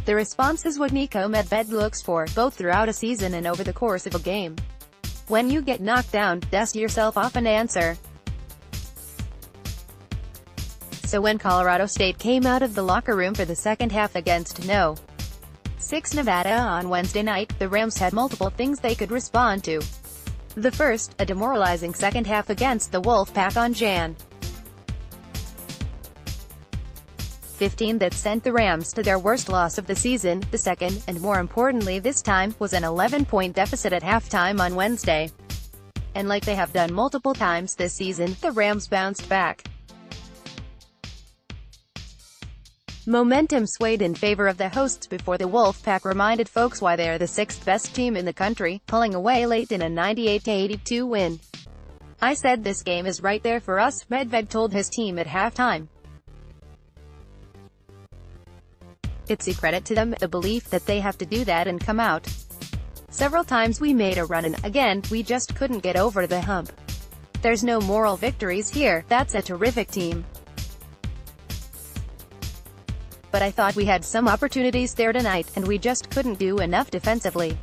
The response is what Niko Medved looks for, both throughout a season and over the course of a game. When you get knocked down, dust yourself off and answer. So when Colorado State came out of the locker room for the second half against No. 6 Nevada on Wednesday night, the Rams had multiple things they could respond to. The first, a demoralizing second half against the Wolfpack on Jan. 15 that sent the Rams to their worst loss of the season. The second, and more importantly this time, was an 11-point deficit at halftime on Wednesday. And like they have done multiple times this season, the Rams bounced back. Momentum swayed in favor of the hosts before the Wolfpack reminded folks why they're the 6th best team in the country, pulling away late in a 98-82 win. "I said this game is right there for us," Medved told his team at halftime. "It's a credit to them, the belief that they have to do that and come out. Several times we made a run and, again, we just couldn't get over the hump. There's no moral victories here, that's a terrific team. But I thought we had some opportunities there tonight, and we just couldn't do enough defensively."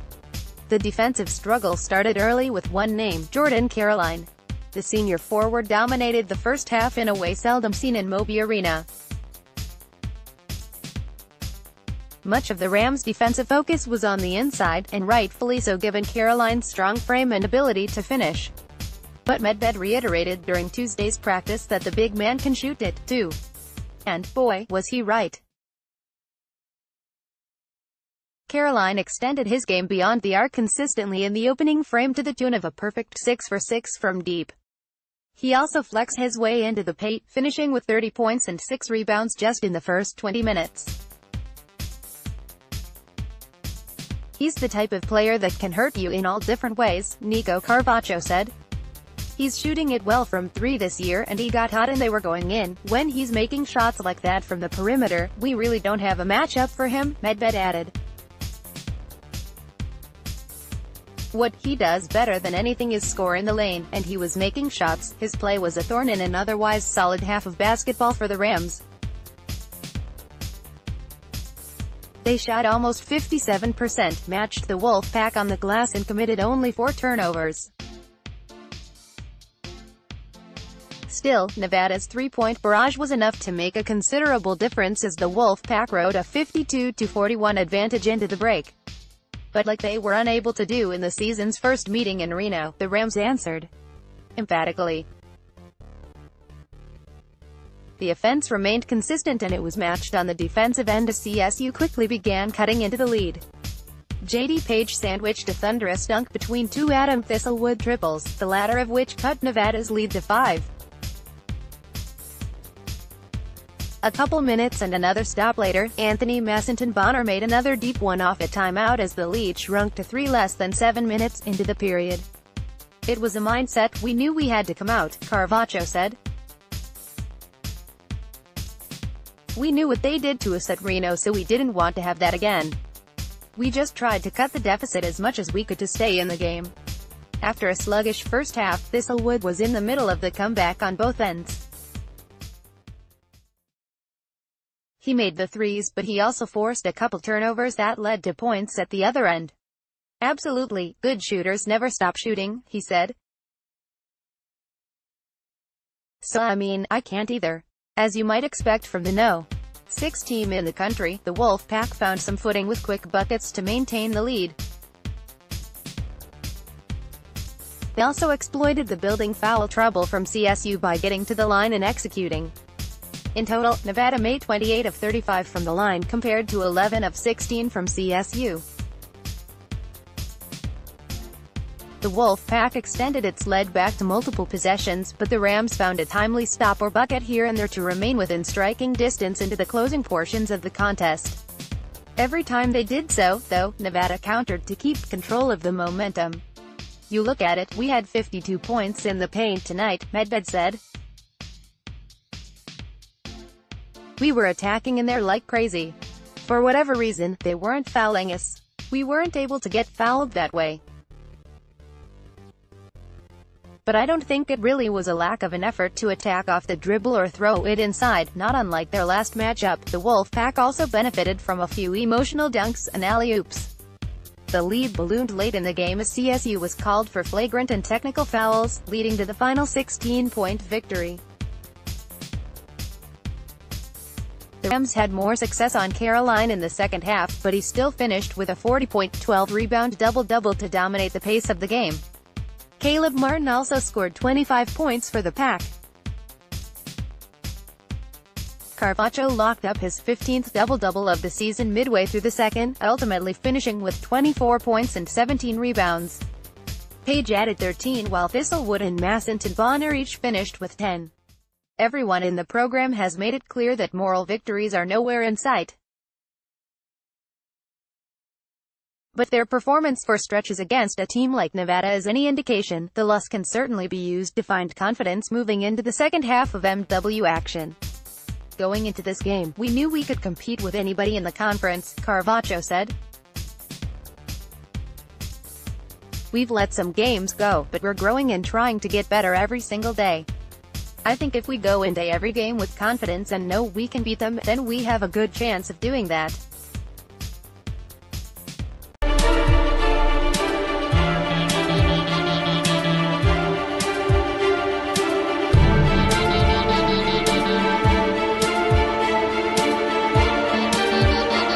The defensive struggle started early with one name, Jordan Caroline. The senior forward dominated the first half in a way seldom seen in Moby Arena. Much of the Rams' defensive focus was on the inside, and rightfully so given Caroline's strong frame and ability to finish. But Medved reiterated during Tuesday's practice that the big man can shoot it, too. And, boy, was he right. Caroline extended his game beyond the arc consistently in the opening frame to the tune of a perfect 6 for 6 from deep. He also flexed his way into the paint, finishing with 30 points and 6 rebounds just in the first 20 minutes. "He's the type of player that can hurt you in all different ways," Nico Carvacho said. "He's shooting it well from 3 this year, and he got hot and they were going in. When he's making shots like that from the perimeter, we really don't have a matchup for him," Medved added. "What he does better than anything is score in the lane, and he was making shots. His play was a thorn in an otherwise solid half of basketball for the Rams. They shot almost 57%, matched the Wolfpack on the glass and committed only 4 turnovers. Still, Nevada's three-point barrage was enough to make a considerable difference as the Wolfpack rode a 52-41 advantage into the break. But like they were unable to do in the season's first meeting in Reno, the Rams answered emphatically. The offense remained consistent and it was matched on the defensive end as CSU quickly began cutting into the lead. J.D. Page sandwiched a thunderous dunk between 2 Adam Thistlewood triples, the latter of which cut Nevada's lead to 5. A couple minutes and another stop later, Anthony Massenton-Bonner made another deep one off a timeout as the lead shrunk to 3 less than 7 minutes into the period. "It was a mindset, we knew we had to come out," Carvacho said. "We knew what they did to us at Reno, so we didn't want to have that again. We just tried to cut the deficit as much as we could to stay in the game." After a sluggish first half, Thistlewood was in the middle of the comeback on both ends. He made the threes, but he also forced a couple turnovers that led to points at the other end. "Absolutely, good shooters never stop shooting," he said. "So I mean, I can't either." As you might expect from the No. 6 team in the country, the Wolfpack found some footing with quick buckets to maintain the lead. They also exploited the building foul trouble from CSU by getting to the line and executing. In total, Nevada made 28 of 35 from the line compared to 11 of 16 from CSU. The Wolfpack extended its lead back to multiple possessions, but the Rams found a timely stop or bucket here and there to remain within striking distance into the closing portions of the contest. Every time they did so, though, Nevada countered to keep control of the momentum. "You look at it, we had 52 points in the paint tonight," Medved said. "We were attacking in there like crazy. For whatever reason, they weren't fouling us. We weren't able to get fouled that way. but I don't think it really was a lack of an effort to attack off the dribble or throw it inside. Not unlike their last matchup, the Wolfpack also benefited from a few emotional dunks and alley-oops. The lead ballooned late in the game as CSU was called for flagrant and technical fouls, leading to the final 16-point victory. The Rams had more success on Caroline in the second half, but he still finished with a 40-point, 12-rebound double-double to dominate the pace of the game. Caleb Martin also scored 25 points for the Pack. Carvacho locked up his 15th double-double of the season midway through the second, ultimately finishing with 24 points and 17 rebounds. Page added 13 while Thistlewood and Massent Bonner each finished with 10. Everyone in the program has made it clear that moral victories are nowhere in sight. But their performance for stretches against a team like Nevada is any indication. The loss can certainly be used to find confidence moving into the second half of MW action. Going into this game, we knew we could compete with anybody in the conference, Carvacho said. We've let some games go, but we're growing and trying to get better every single day. I think if we go into every game with confidence and know we can beat them, then we have a good chance of doing that.